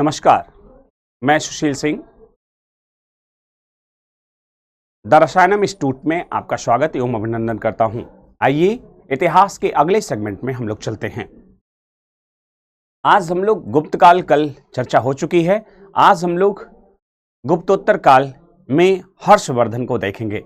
नमस्कार, मैं Sushil Singh the रसायनम institute में आपका स्वागत एवं अभिनंदन करता हूं। आइए इतिहास के अगले सेगमेंट में हम लोग चलते हैं। आज हम लोग गुप्त काल, कल चर्चा हो चुकी है। आज हम लोग गुप्तोत्तर काल में हर्षवर्धन को देखेंगे।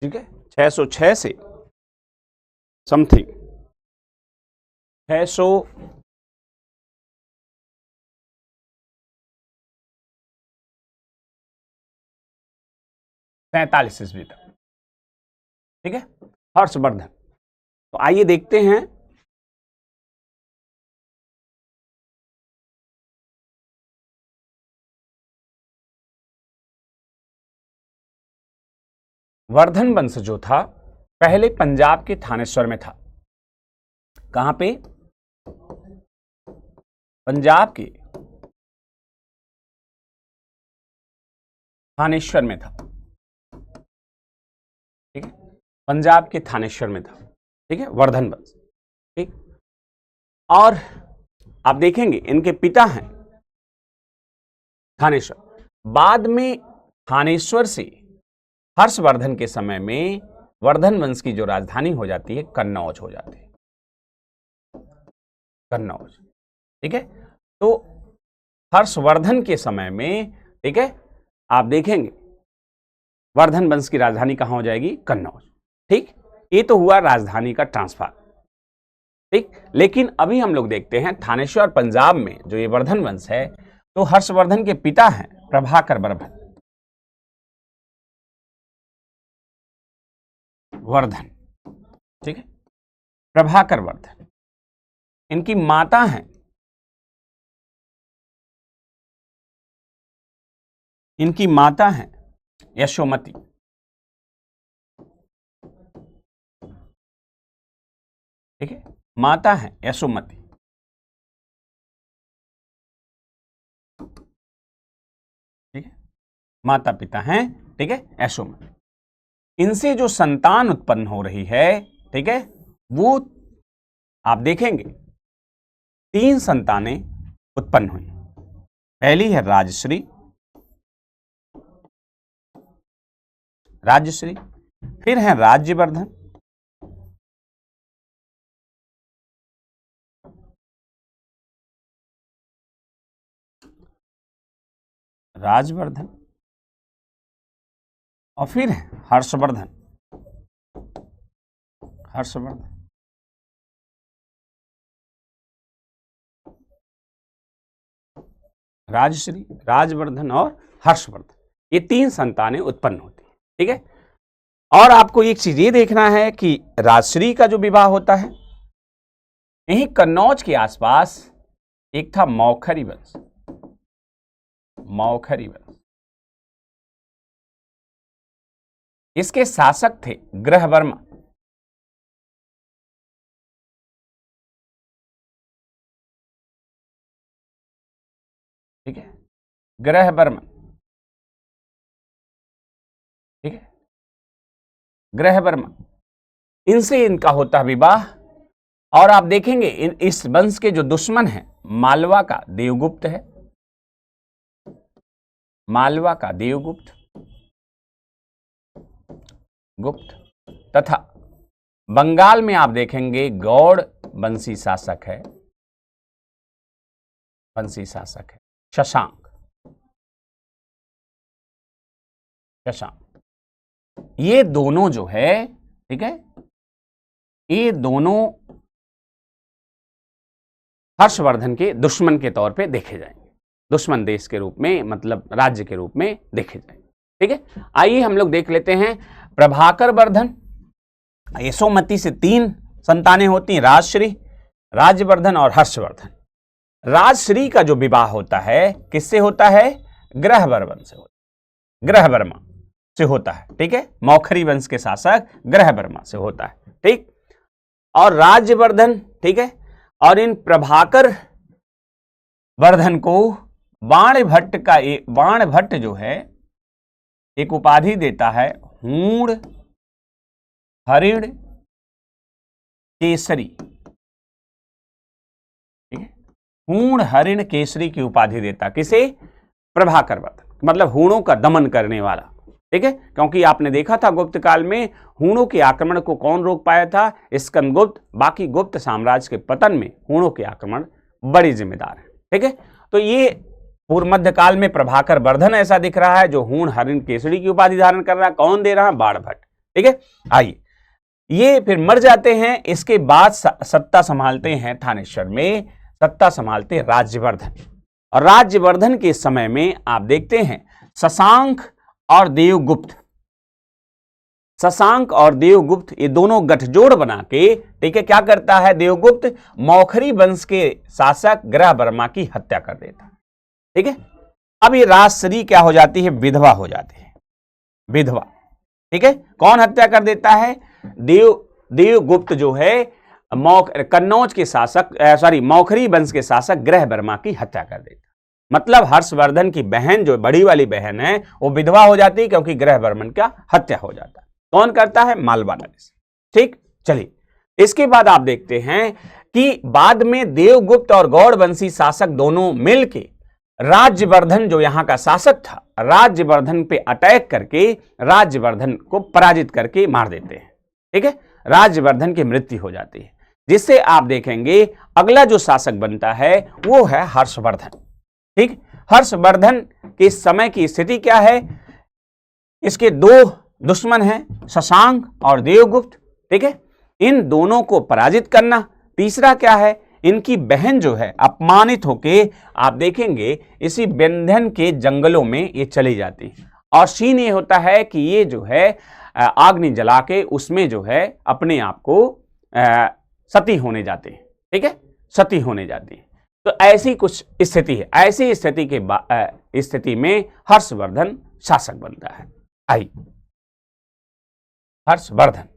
ठीक है, 606 से समथिंग 647 ईस्वी तक। ठीक है, हर्षवर्धन। तो आइए देखते हैं वर्धन वंश जो था पहले पंजाब के थानेश्वर में था। कहां पे? पंजाब के थानेश्वर में था। ठीक है, पंजाब के थानेश्वर में था। ठीक है, वर्धन वंश। ठीक, और आप देखेंगे इनके पिता हैं थानेश्वर। बाद में थानेश्वर से हर्षवर्धन के समय में वर्धन वंश की जो राजधानी हो जाती है कन्नौज हो जाती है। कन्नौज। ठीक है, तो हर्षवर्धन के समय में, ठीक है, आप देखेंगे वर्धन वंश की राजधानी कहां हो जाएगी? कन्नौज। ठीक, ये तो हुआ राजधानी का ट्रांसफर। ठीक, लेकिन अभी हम लोग देखते हैं थानेश्वर पंजाब में जो ये वर्धन वंश है, तो हर्षवर्धन के पिता हैं प्रभाकर वर्धन। वर्धन, ठीक है, प्रभाकर वर्धन। इनकी माता हैं यशोमती। ठीक है, माता हैं यशोमती। ठीक है, माता पिता हैं, ठीक है, यशोमती। इनसे जो संतान उत्पन्न हो रही है, ठीक है, वो आप देखेंगे 3 संतानें उत्पन्न हुई। पहली है राजश्री, फिर है राज्यवर्धन, और फिर है हर्षवर्धन। राजश्री, राजवर्धन और हर्षवर्धन, ये 3 संतानें उत्पन्न होती हैं। ठीक है, और आपको एक चीज ये देखना है कि राजश्री का जो विवाह होता है यही कन्नौज के आसपास एक था मौखरी वंश। इसके शासक थे ग्रहवर्मा। ठीक है, ग्रहवर्मा। ठीक है, ग्रहवर्मा, इनसे इनका होता है विवाह। और आप देखेंगे इस वंश के जो दुश्मन हैं मालवा का देवगुप्त है, गुप्त, तथा बंगाल में आप देखेंगे गौड़ वंशी शासक है, शशांक। ये दोनों जो है, ठीक है, ये दोनों हर्षवर्धन के दुश्मन के तौर पे देखे जाएंगे। दुश्मन देश के रूप में, मतलब राज्य के रूप में देखे जाएंगे। ठीक है, आइए हम लोग देख लेते हैं प्रभाकर वर्धन यशोमती से 3 संतानें होती हैं, राजश्री, राज्यवर्धन और हर्षवर्धन। राजश्री का जो विवाह होता है किससे होता है? ग्रहवर्मन से होता है, ग्रहवर्मा से होता है, ठीक है। मौखरी वंश के शासक ग्रहवर्मा से होता है, ठीक। और राज्यवर्धन, ठीक है, और इन प्रभाकर वर्धन को बाणभट्ट जो है एक उपाधि देता है, हूण हरिण केसरी, ठीक है। हूण हरिण केसरी की उपाधि देता किसे? प्रभाकर वर्धन, मतलब हूणों का दमन करने वाला, ठीक है। क्योंकि आपने देखा था गुप्त काल में हूणों के आक्रमण को कौन रोक पाया था? स्कंदगुप्त। बाकी गुप्त साम्राज्य के पतन में हूणों के आक्रमण बड़ी जिम्मेदार है, ठीक है। तो ये पूर्व मध्य काल में प्रभाकर वर्धन ऐसा दिख रहा है जो हूण हरिण केसरी की उपाधि धारण कर रहा है। कौन दे रहा है? बाणभट्ट, ठीक है। आइए, ये फिर मर जाते हैं। इसके बाद सत्ता संभालते हैं थानेश्वर में, सत्ता संभालते राज्यवर्धन। और राज्यवर्धन के समय में आप देखते हैं शशांक और देवगुप्त, शशांक और देवगुप्त ये दोनों गठजोड़ बना के, ठीक है, क्या करता है? देवगुप्त मौखरी वंश के शासक ग्रहवर्मा की हत्या कर देता है, ठीक है। अब ये राजश्री क्या हो जाती है? विधवा हो जाती है, विधवा, ठीक है। कौन हत्या कर देता है? देवगुप्त जो है कन्नौज के शासक मौखरी वंश के शासक ग्रहवर्मा की हत्या कर देता। मतलब हर्षवर्धन की बहन जो बड़ी वाली बहन है वो विधवा हो जाती है क्योंकि ग्रहवर्मन का हत्या हो जाता है। कौन करता है? मालवा नदी से, ठीक। चलिए, इसके बाद आप देखते हैं कि बाद में देवगुप्त और गौड़वंशी शासक दोनों मिलके राज्यवर्धन जो यहां का शासक था, राज्यवर्धन पे अटैक करके राज्यवर्धन को पराजित करके मार देते हैं, ठीक है। राज्यवर्धन की मृत्यु हो जाती है, जिससे आप देखेंगे अगला जो शासक बनता है वो है हर्षवर्धन, ठीक। हर्षवर्धन के समय की स्थिति क्या है? इसके 2 दुश्मन हैं, शशांक और देवगुप्त, ठीक है। इन दोनों को पराजित करना। तीसरा क्या है? इनकी बहन जो है अपमानित होके आप देखेंगे इसी विंध्यन के जंगलों में ये चली जाती है। और सीन ये होता है कि ये जो है आग्नि जला के उसमें जो है अपने आप को सती होने जाते हैं, ठीक है, सती होने जाती है। तो ऐसी कुछ स्थिति है। ऐसी स्थिति के स्थिति में हर्षवर्धन शासक बनता है। आई हर्षवर्धन,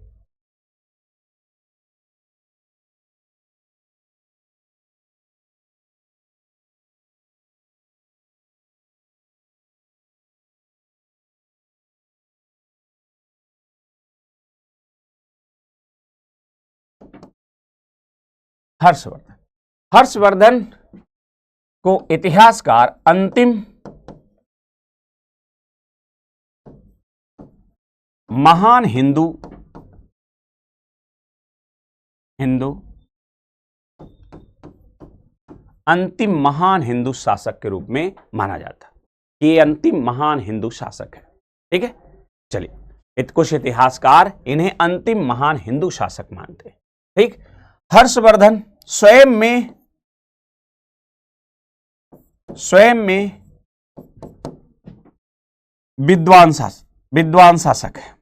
हर्षवर्धन, हर्षवर्धन को इतिहासकार अंतिम महान हिंदू अंतिम महान हिंदू शासक के रूप में माना जाता है। ये अंतिम महान हिंदू शासक है, ठीक है। चलिए, कुछ इतिहासकार इन्हें अंतिम महान हिंदू शासक मानते हैं, ठीक। हर्षवर्धन स्वयं में विद्वान शासक है,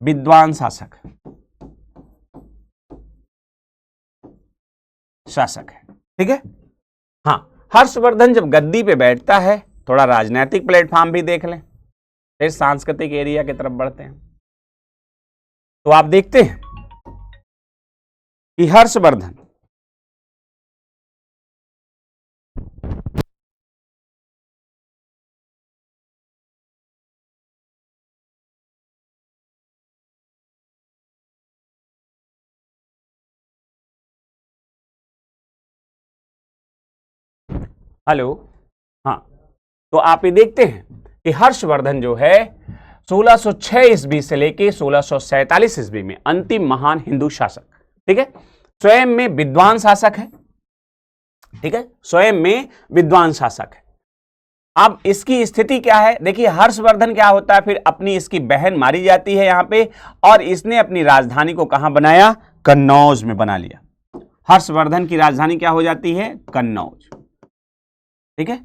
विद्वान शासक है, ठीक है। हाँ, हर्षवर्धन जब गद्दी पे बैठता है, थोड़ा राजनीतिक प्लेटफॉर्म भी देख लें, फिर सांस्कृतिक एरिया की तरफ बढ़ते हैं, तो आप देखते हैं कि हर्षवर्धन हेलो, हाँ, तो आप ये देखते हैं कि हर्षवर्धन जो है 1606 ईस्वी से लेके 1647 ईस्वी में अंतिम महान हिंदू शासक, ठीक है, स्वयं में विद्वान शासक है, ठीक है, स्वयं में विद्वान शासक है। अब इसकी स्थिति क्या है? देखिए, हर्षवर्धन क्या होता है, फिर अपनी इसकी बहन मारी जाती है यहां पे, और इसने अपनी राजधानी को कहां बनाया? कन्नौज में बना लिया। हर्षवर्धन की राजधानी क्या हो जाती है? कन्नौज, ठीक है।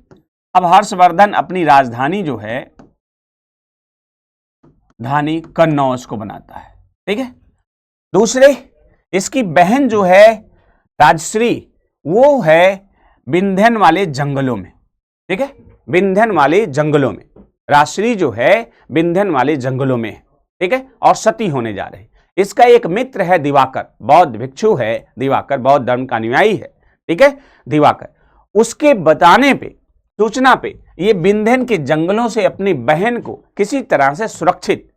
अब हर्षवर्धन अपनी राजधानी जो है धानी कन्नौज को बनाता है, ठीक है। दूसरे, इसकी बहन जो है राजश्री, वो है विंध्यन वाले जंगलों में। ठीक है, विंध्यन वाले जंगलों में राजश्री जो है विंध्यन वाले जंगलों में है। ठीक है, और सती होने जा रही। इसका एक मित्र है दिवाकर, बौद्ध भिक्षु है दिवाकर, बौद्ध धर्म का अनुयायी है। ठीक है, दिवाकर, उसके बताने पे, सूचना पे ये विंध्यन के जंगलों से अपनी बहन को किसी तरह से सुरक्षित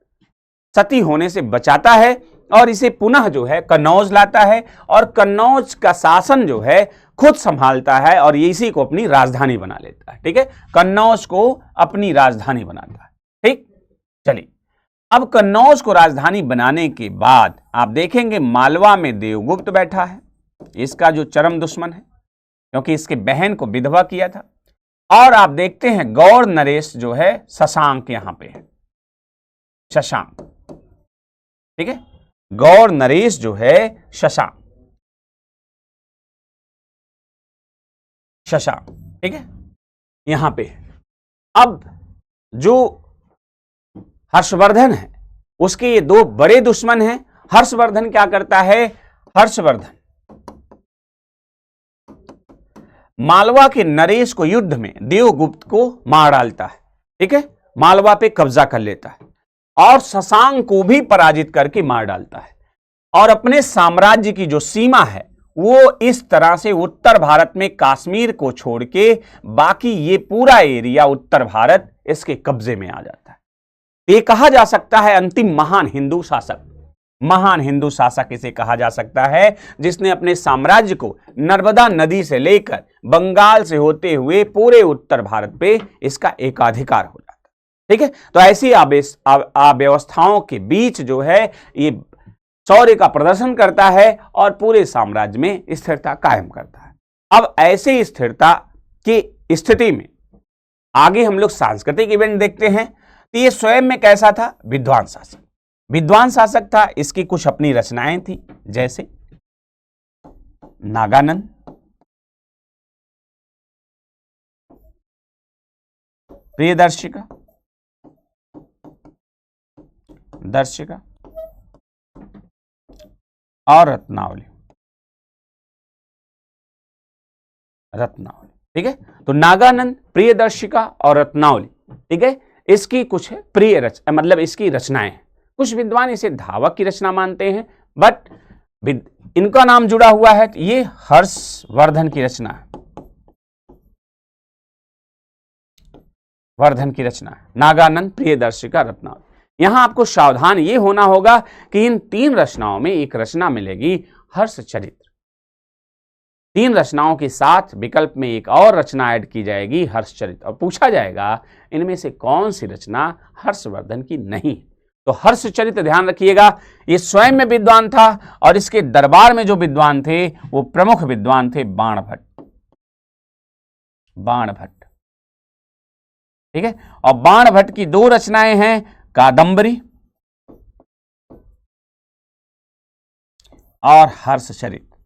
सती होने से बचाता है और इसे पुनः जो है कन्नौज लाता है और कन्नौज का शासन जो है खुद संभालता है और ये इसी को अपनी राजधानी बना लेता है। ठीक है, कन्नौज को अपनी राजधानी बनाता है। ठीक, चलिए, अब कन्नौज को राजधानी बनाने के बाद आप देखेंगे मालवा में देवगुप्त बैठा है, इसका जो चरम दुश्मन है, क्योंकि इसके बहन को विधवा किया था। और आप देखते हैं गौर नरेश जो है शशांक यहां पे है, शशांक। ठीक है, गौर नरेश जो है शशांक, शशांक। ठीक है, यहां पे अब जो हर्षवर्धन है उसके ये दो बड़े दुश्मन हैं। हर्षवर्धन क्या करता है, हर्षवर्धन मालवा के नरेश को युद्ध में देवगुप्त को मार डालता है। ठीक है, मालवा पे कब्जा कर लेता है और शशांक को भी पराजित करके मार डालता है और अपने साम्राज्य की जो सीमा है वो इस तरह से उत्तर भारत में कश्मीर को छोड़ के बाकी ये पूरा एरिया उत्तर भारत इसके कब्जे में आ जाता है। ये कहा जा सकता है अंतिम महान हिंदू शासक, महान हिंदू शासक इसे कहा जा सकता है, जिसने अपने साम्राज्य को नर्मदा नदी से लेकर बंगाल से होते हुए पूरे उत्तर भारत पे इसका एकाधिकार हो जाता है। ठीक है, तो ऐसी अव्यवस्थाओं के बीच जो है ये शौर्य का प्रदर्शन करता है और पूरे साम्राज्य में स्थिरता कायम करता है। अब ऐसे स्थिरता की स्थिति में आगे हम लोग सांस्कृतिक इवेंट देखते हैं। तो ये स्वयं में कैसा था, विद्वान शासक, विद्वान शासक था। इसकी कुछ अपनी रचनाएं थी, जैसे नागानंद, प्रियदर्शिका, दर्शिका और रत्नावली, रत्नावली। ठीक है, तो नागानंद, प्रियदर्शिका और रत्नावली, ठीक है, इसकी कुछ प्रिय मतलब इसकी रचनाएं हैं। कुछ विद्वान इसे धावक की रचना मानते हैं, बट इनका नाम जुड़ा हुआ है, तो ये हर्षवर्धन की रचना है, वर्धन की रचना है, नागानंद, प्रियदर्शिका, रत्नावली। यहां आपको सावधान ये होना होगा कि इन तीन रचनाओं में एक रचना मिलेगी हर्षचरित्र। तीन रचनाओं के साथ विकल्प में एक और रचना ऐड की जाएगी, हर्षचरित्र, और पूछा जाएगा इनमें से कौन सी रचना हर्षवर्धन की नहीं। तो हर्षचरित्र ध्यान रखिएगा, ये स्वयं में विद्वान था और इसके दरबार में जो विद्वान थे वो प्रमुख विद्वान थे बाणभट्ट, बाणभट्ट। ठीक है, और बाणभट्ट की दो रचनाएं हैं, कादंबरी और हर्षचरित्र,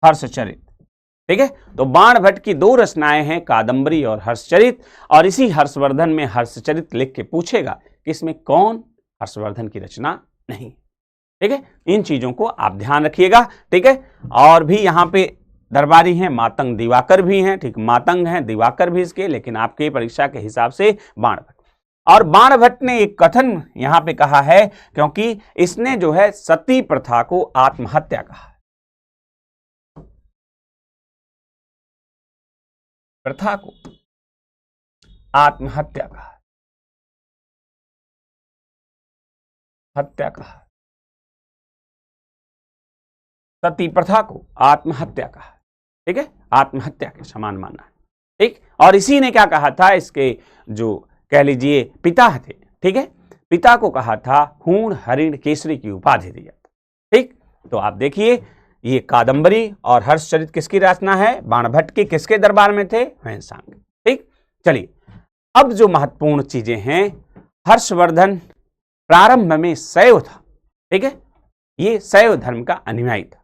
हर्षचरित्र। ठीक है, तो बाणभट्ट की दो रचनाएं हैं, कादंबरी और हर्षचरित्र, और इसी हर्षवर्धन में हर्षचरित्र लिख के पूछेगा कि इसमें कौन हर्षवर्धन की रचना नहीं। ठीक है, इन चीजों को आप ध्यान रखिएगा। ठीक है, और भी यहां पे दरबारी हैं, मातंग दिवाकर भी हैं। ठीक, मातंग हैं, दिवाकर भी इसके, लेकिन आपके परीक्षा के हिसाब से बाणभट्ट। और बाणभट्ट ने एक कथन यहां पे कहा है, क्योंकि इसने जो है सती प्रथा को आत्महत्या कहा, प्रथा को आत्महत्या कहा, हत्या कहा, सती प्रथा को आत्महत्या कहा। ठीक है, आत्महत्या के समान माना है। ठीक, और इसी ने क्या कहा था, इसके जो कह लीजिए पिता थे, ठीक है, पिता को कहा था हूण हरिण केसरी की उपाधि दिया। ठीक, तो आप देखिए ये कादंबरी और हर्षचरित्र किसकी रचना है, बाणभट्ट के, किसके दरबार में थे, ह्वेनसांग। ठीक, चलिए अब जो महत्वपूर्ण चीजें हैं, हर्षवर्धन प्रारंभ में शैव था। ठीक है, ये शैव धर्म का अनुयायी था,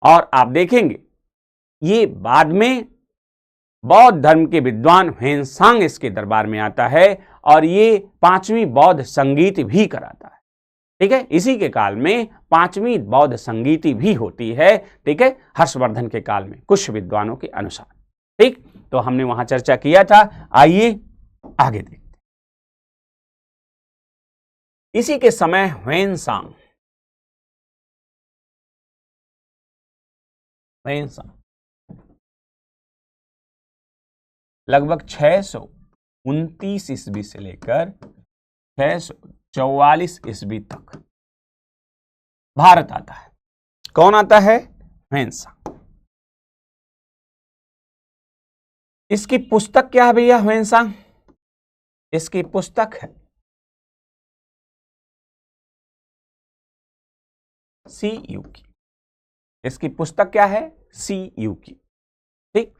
और आप देखेंगे ये बाद में बौद्ध धर्म के विद्वान ह्वेनसांग इसके दरबार में आता है और ये 5वीं बौद्ध संगीत भी कराता है। ठीक है, इसी के काल में 5वीं बौद्ध संगीति भी होती है। ठीक है, हर्षवर्धन के काल में कुछ विद्वानों के अनुसार। ठीक, तो हमने वहां चर्चा किया था। आइए आगे देखते। इसी के समय ह्वेनसांग लगभग 629 ईस्वी से लेकर 644 ईस्वी तक भारत आता है। कौन आता है? ह्वेनसांग। इसकी पुस्तक क्या है भैया? ह्वेनसांग, इसकी पुस्तक है सी यू की। इसकी पुस्तक क्या है? सी यू की। ठीक,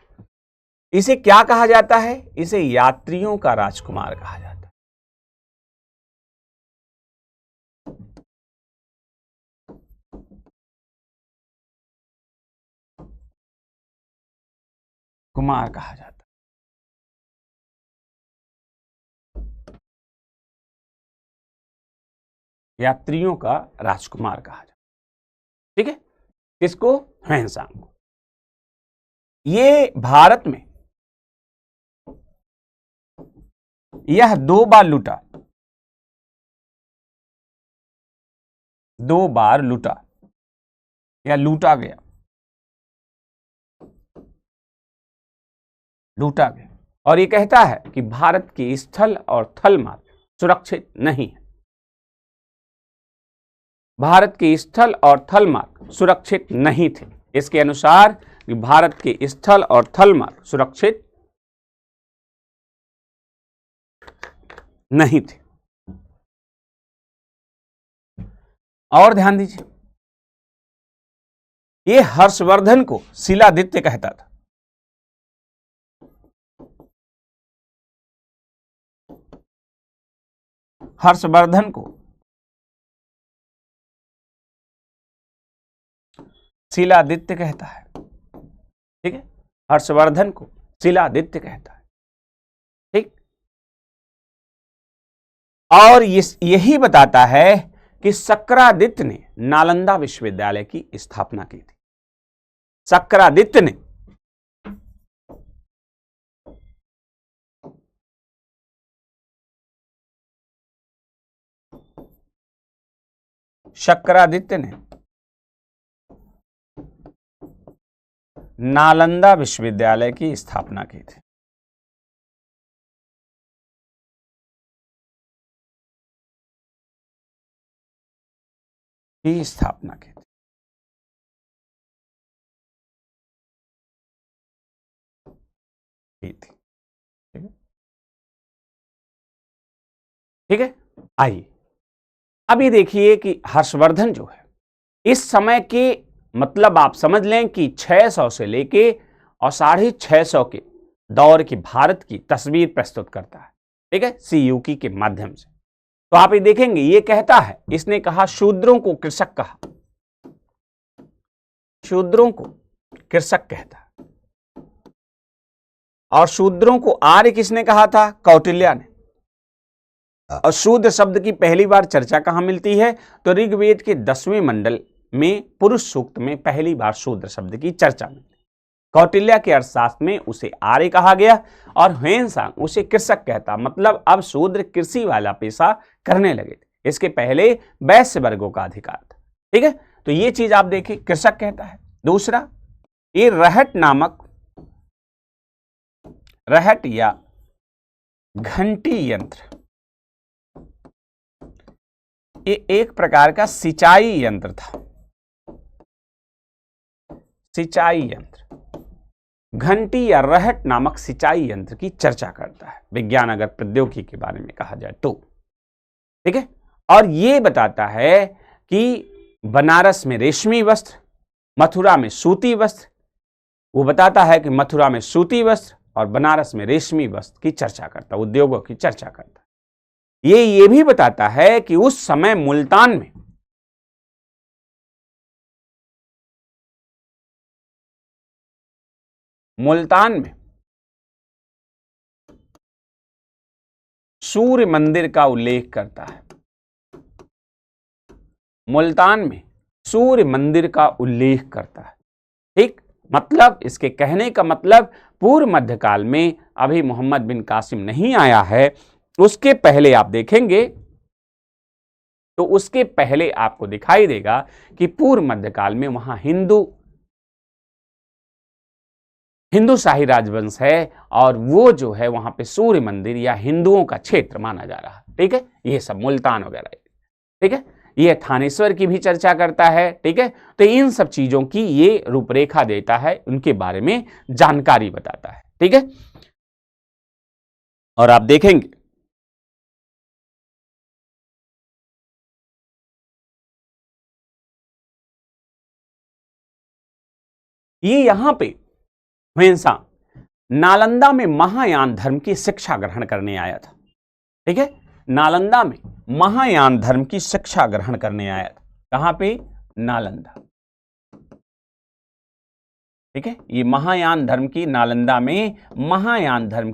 इसे क्या कहा जाता है? इसे यात्रियों का राजकुमार कहा जाता है। कुमार कहा जाता है। यात्रियों का राजकुमार कहा जाता है। ठीक है, किसको? ह्वेनसांग को। ये भारत में यह 2 बार लूटा, 2 बार लूटा या लूटा गया, लूटा गया। और ये कहता है कि भारत की स्थल और थल मार्ग सुरक्षित नहीं है। भारत के स्थल और थल मार्ग सुरक्षित नहीं थे। इसके अनुसार कि भारत के स्थल और थल मार्ग सुरक्षित नहीं थे। और ध्यान दीजिए, ये हर्षवर्धन को शिलादित्य कहता था। हर्षवर्धन को शिलादित्य कहता है। ठीक है, हर्षवर्धन को शिलादित्य कहता है। ठीक, और यही बताता है कि शक्रादित्य ने नालंदा विश्वविद्यालय की स्थापना की थी। शक्रादित्य ने नालंदा विश्वविद्यालय की स्थापना की थी। स्थापना की थी। ठीक है, आइए अब ये देखिए कि हर्षवर्धन जो है इस समय के, मतलब आप समझ लें कि 600 से लेके और 650 के दौर की भारत की तस्वीर प्रस्तुत करता है। ठीक है, सीयूकी के माध्यम से। तो आप ये देखेंगे, ये कहता है, इसने कहा शूद्रों को कृषक कहा, शूद्रों को कृषक कहता है। और शूद्रों को आर्य किसने कहा था? कौटिल्य ने। और शूद्र शब्द की पहली बार चर्चा कहां मिलती है? तो ऋग्वेद के 10वें मंडल में पुरुष सूक्त में पहली बार शूद्र शब्द की चर्चा मिलती। कौटिल्य के अर्थशास्त्र में उसे आर्य कहा गया और ह्वेनसांग उसे कृषक कहता। मतलब अब शूद्र कृषि वाला पेशा करने लगे थे, इसके पहले वैश्य वर्गों का अधिकार था। ठीक है, तो ये चीज आप देखिए, कृषक कहता है। दूसरा, ये रहट नामक, रहट या घंटी यंत्र, ये एक प्रकार का सिंचाई यंत्र था। सिंचाई यंत्र, घंटी या रहट नामक सिंचाई यंत्र की चर्चा करता है, विज्ञान अगर प्रौद्योगिकी के बारे में कहा जाए तो। ठीक है, और ये बताता है कि बनारस में रेशमी वस्त्र, मथुरा में सूती वस्त्र, वो बताता है कि मथुरा में सूती वस्त्र और बनारस में रेशमी वस्त्र की चर्चा करता, उद्योगों की चर्चा करता। ये भी बताता है कि उस समय मुल्तान में सूर्य मंदिर का उल्लेख करता है। मुल्तान में सूर्य मंदिर का उल्लेख करता है। ठीक, मतलब इसके कहने का मतलब पूर्व मध्यकाल में अभी मोहम्मद बिन कासिम नहीं आया है, उसके पहले आप देखेंगे तो उसके पहले आपको दिखाई देगा कि पूर्व मध्यकाल में वहां हिंदू शाही राजवंश है और वो जो है वहां पे सूर्य मंदिर या हिंदुओं का क्षेत्र माना जा रहा है। ठीक है, ये सब मुल्तान वगैरह। ठीक है, ये थानेश्वर की भी चर्चा करता है। ठीक है, तो इन सब चीजों की ये रूपरेखा देता है, उनके बारे में जानकारी बताता है। ठीक है, और आप देखेंगे ये यहां पे हुएंसा नालंदा में महायान धर्म की शिक्षा ग्रहण करने आया था। ठीक है, नालंदा में महायान धर्म की शिक्षा ग्रहण करने आया था। कहां पे? नालंदा। ठीक है, ये महायान धर्म की, नालंदा में महायान धर्म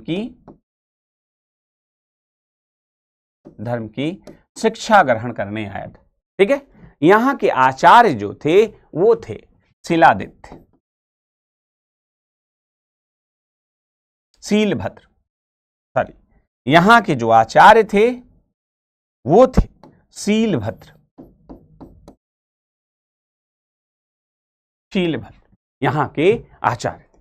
की शिक्षा ग्रहण करने आया था। ठीक है, यहां के आचार्य जो थे वो थे शिलादित्य, शीलभद्र, सॉरी, यहां के जो आचार्य थे वो थे शीलभद्र, यहां के आचार्य थे।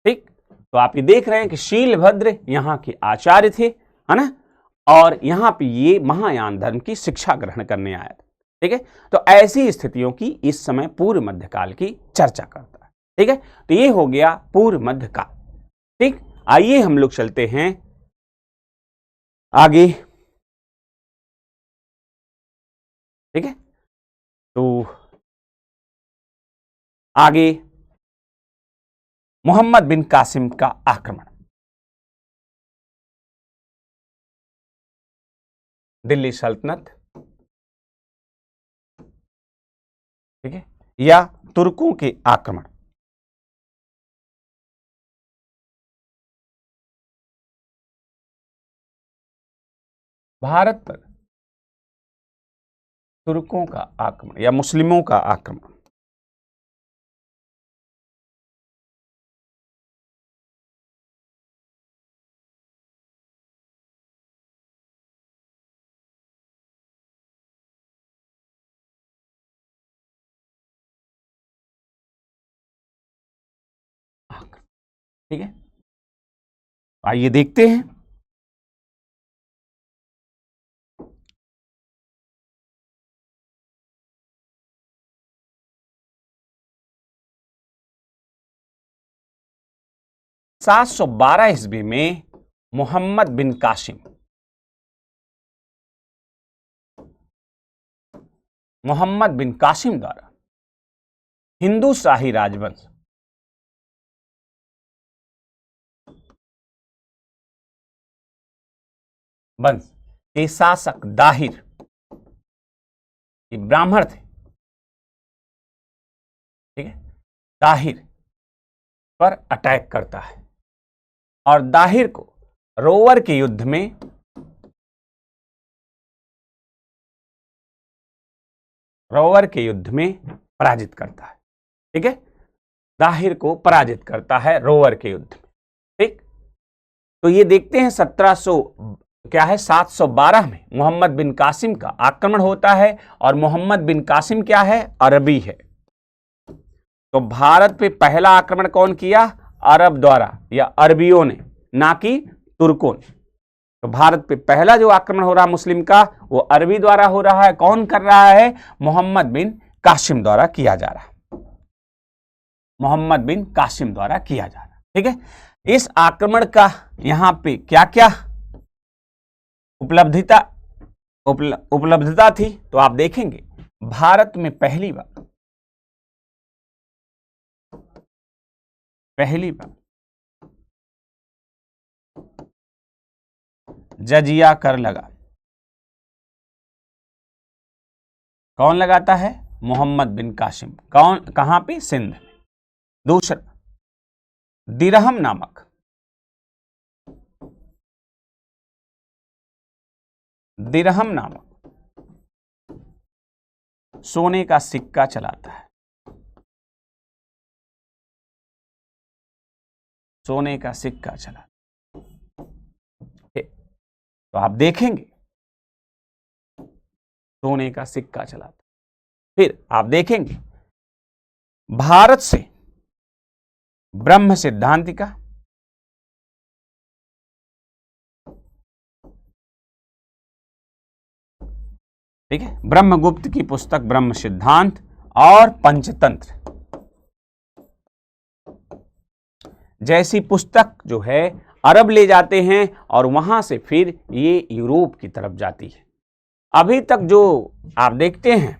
ठीक, तो आप ये देख रहे हैं कि शीलभद्र यहां के आचार्य थे, है ना, और यहां पे ये महायान धर्म की शिक्षा ग्रहण करने आया था। ठीक है, तो ऐसी स्थितियों की इस समय पूर्व मध्यकाल की चर्चा करता है। ठीक है, तो ये हो गया पूर्व मध्यकाल। ठीक, आइए हम लोग चलते हैं आगे। ठीक है, तो आगे मोहम्मद बिन कासिम का आक्रमण, दिल्ली सल्तनत, ठीक है, या तुर्कों के आक्रमण। भारत पर तुर्कों का आक्रमण या मुस्लिमों का आक्रमण। ठीक है, आइए देखते हैं। सात सौ 12 ईस्वी में मोहम्मद बिन कासिम, द्वारा हिंदू शाही राजवंश वंश के शासक दाहिर, ये ब्राह्मण थे। ठीक है, दाहिर पर अटैक करता है और दाहिर को रोवर के युद्ध में पराजित करता है। ठीक है, दाहिर को पराजित करता है रोवर के युद्ध में। ठीक, तो ये देखते हैं 712 में मोहम्मद बिन कासिम का आक्रमण होता है और मोहम्मद बिन कासिम क्या है? अरबी है। तो भारत पे पहला आक्रमण कौन किया? अरब द्वारा या अरबियों ने, ना कि तुर्कों ने। तो भारत पे पहला जो आक्रमण हो रहा मुस्लिम का वो अरबी द्वारा हो रहा है। कौन कर रहा है? मोहम्मद बिन कासिम द्वारा किया जा रहा है। मोहम्मद बिन कासिम द्वारा किया जा रहा है। ठीक है, इस आक्रमण का यहां पे क्या क्या उपलब्धता थी तो आप देखेंगे भारत में पहली बार जजिया कर लगा। कौन लगाता है? मोहम्मद बिन कासिम। कहां पे? सिंध में। दूसरा, दिरहम नामक दिरहम नामक सोने का सिक्का चलाता है। सोने का सिक्का चला, तो आप देखेंगे सोने का सिक्का चलाता। फिर आप देखेंगे भारत से ब्रह्म सिद्धांति का, ठीक है, ब्रह्मगुप्त की पुस्तक ब्रह्म सिद्धांत और पंचतंत्र जैसी पुस्तक जो है अरब ले जाते हैं और वहां से फिर ये यूरोप की तरफ जाती है। अभी तक जो आप देखते हैं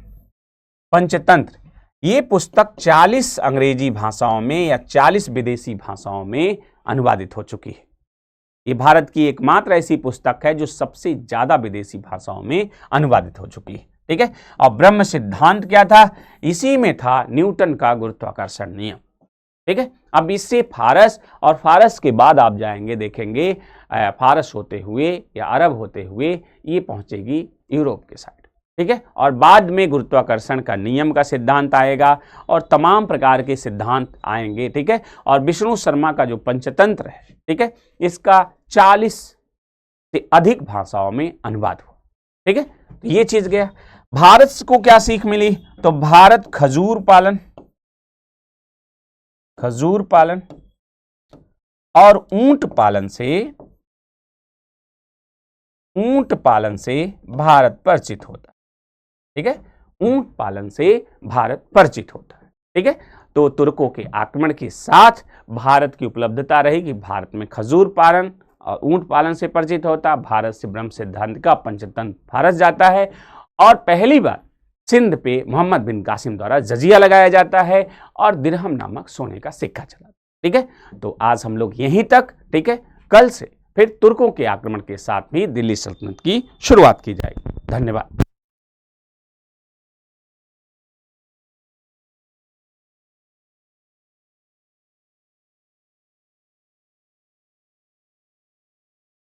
पंचतंत्र, ये पुस्तक 40 अंग्रेजी भाषाओं में या 40 विदेशी भाषाओं में अनुवादित हो चुकी है। ये भारत की एकमात्र ऐसी पुस्तक है जो सबसे ज्यादा विदेशी भाषाओं में अनुवादित हो चुकी है, ठीक है। और ब्रह्म सिद्धांत क्या था? इसी में था न्यूटन का गुरुत्वाकर्षण नियम, ठीक है। अब इससे फारस, और फारस के बाद आप जाएंगे देखेंगे फारस होते हुए या अरब होते हुए ये पहुंचेगी यूरोप के साइड, ठीक है। और बाद में गुरुत्वाकर्षण का नियम का सिद्धांत आएगा और तमाम प्रकार के सिद्धांत आएंगे, ठीक है। और विष्णु शर्मा का जो पंचतंत्र है, ठीक है, इसका 40 से अधिक भाषाओं में अनुवाद हुआ, ठीक है। तो ये चीज गया। भारत को क्या सीख मिली? तो भारत खजूर पालन और ऊंट पालन से भारत परिचित होता है, ठीक है। ऊंट पालन से भारत परिचित होता है, ठीक है। तो तुर्कों के आक्रमण के साथ भारत की उपलब्धता रही कि भारत में खजूर पालन और ऊंट पालन से परिचित होता। भारत से ब्रह्म सिद्धांत का पंचतंत्र भारत जाता है और पहली बार सिंध पे मोहम्मद बिन कासिम द्वारा जजिया लगाया जाता है और दिरहम नामक सोने का सिक्का चला, ठीक है। तो आज हम लोग यहीं तक, ठीक है। कल से फिर तुर्कों के आक्रमण के साथ भी दिल्ली सल्तनत की शुरुआत की जाएगी। धन्यवाद।